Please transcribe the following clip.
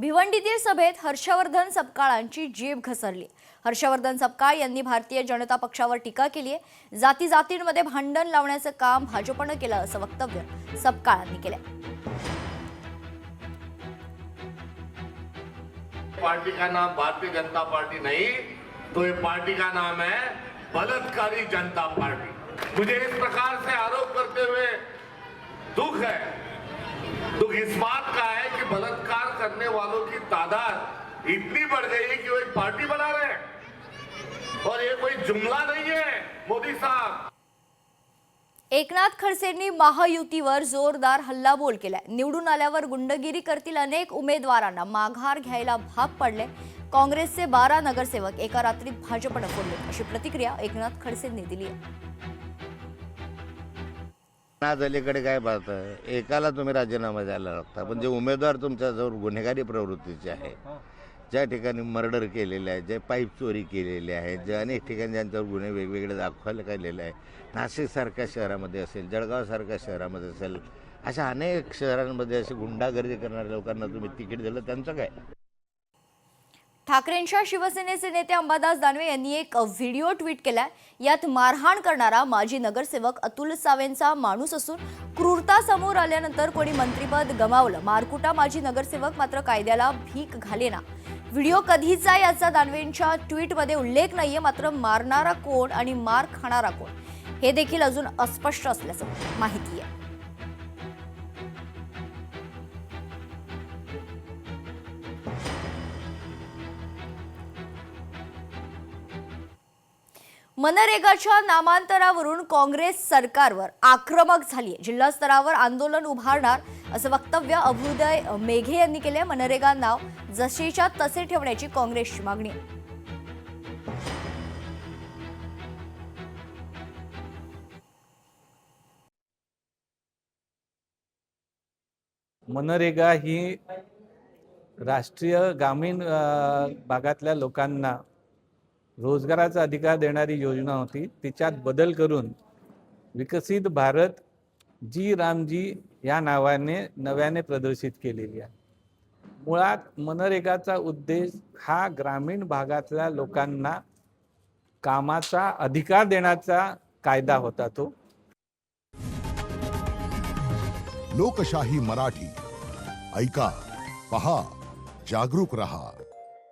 भिवंडीतील सभेत हर्षवर्धन सपकाळांची जीभ घसरली। हर्षवर्धन सपकाळ यांनी भारतीय जनता पक्षावर टीका केली आहे। जाती जातींमध्ये भांडण लावण्याचं काम भाजपने केलं असं वक्तव्य सपकाळांनी केलं। पार्टी का नाम भारतीय जनता पार्टी नहीं, तो ये पार्टी का नाम है बलात्कारी जनता पार्टी। मुझे इस प्रकार से आरोप करते हुए दुख है। दुख इस बात का है कि बलात्कार करने वालों की तादाद इतनी बढ़ गई है कि वो एक पार्टी बना रहे हैं और ये कोई जुमला नहीं है मोदी साहब। एकनाथ खडसेंनी महायुतीवर जोरदार हल्लाबोल केलाय। निवडून आल्यावर गुंडगिरी करतील अनेक उमेदवारांना माघार घ्यायला भाग पडले। काँग्रेसचे 12 नगरसेवक एका रात्रीत भाजपने फोडले, अशी प्रतिक्रिया एकनाथ खडसेंनी दिली आहे। आज अलीकडे काय पाहताय, एकाला तुम्ही राजीनामा द्यायला लागता, पण जे उमेदवार तुमच्याजवळ गुन्हेगारी प्रवृत्तीचे आहे, ज्या ठिकाणी मर्डर केलेले आहे, जे पाईप चोरी केलेले आहे, जे अनेक ठिकाणी ज्यांच्यावर गुन्हे वेगवेगळे दाखवायला गेलेले आहे, नाशिकसारख्या शहरामध्ये असेल, जळगावसारख्या शहरामध्ये असेल, अशा अनेक शहरांमध्ये अशी गुंडागर्दी करणाऱ्या लोकांना तुम्ही तिकीट दिलं, त्यांचं काय? ठाकरेंच्या शिवसेनेचे नेते अंबादास दानवे यांनी एक व्हिडिओ ट्विट केलाय। यात मारहाण करणारा माजी नगरसेवक अतुल सावेंचा माणूस असून क्रूरता समोर आल्यानंतर कोणी मंत्रिपद गमावलं। मारकुटा माजी नगरसेवक मात्र कायद्याला भीक घालेना। व्हिडिओ कधीचा याचा दानवेंच्या ट्विटमध्ये उल्लेख नाहीये, मात्र मारणारा कोण आणि मार खाणारा कोण हे देखील अजून अस्पष्ट असल्याचं माहिती आहे। मनरेगाच्या नामांतरावरून काँग्रेस सरकारवर आक्रमक झाली। जिल्हा स्तरावर आंदोलन उभारणार असं वक्तव्य अभ्युदय मेघे यांनी केले। मनरेगा नाव जसेच्या तसे ठेवण्याची काँग्रेसची मागणी। मनरेगा ही राष्ट्रीय ग्रामीण भागातल्या लोकांना रोजगाराचा अधिकार देणारी योजना होती। तिच्यात बदल करून विकसित भारत जी रामजी या नावाने नव्याने प्रदर्शित केलेली आहे। मुळात मनरेगाचा उद्देश हा ग्रामीण भागातल्या लोकांना कामाचा अधिकार देण्याचा कायदा होता। तो लोकशाही मराठी ऐका, पहा, जागरूक रहा।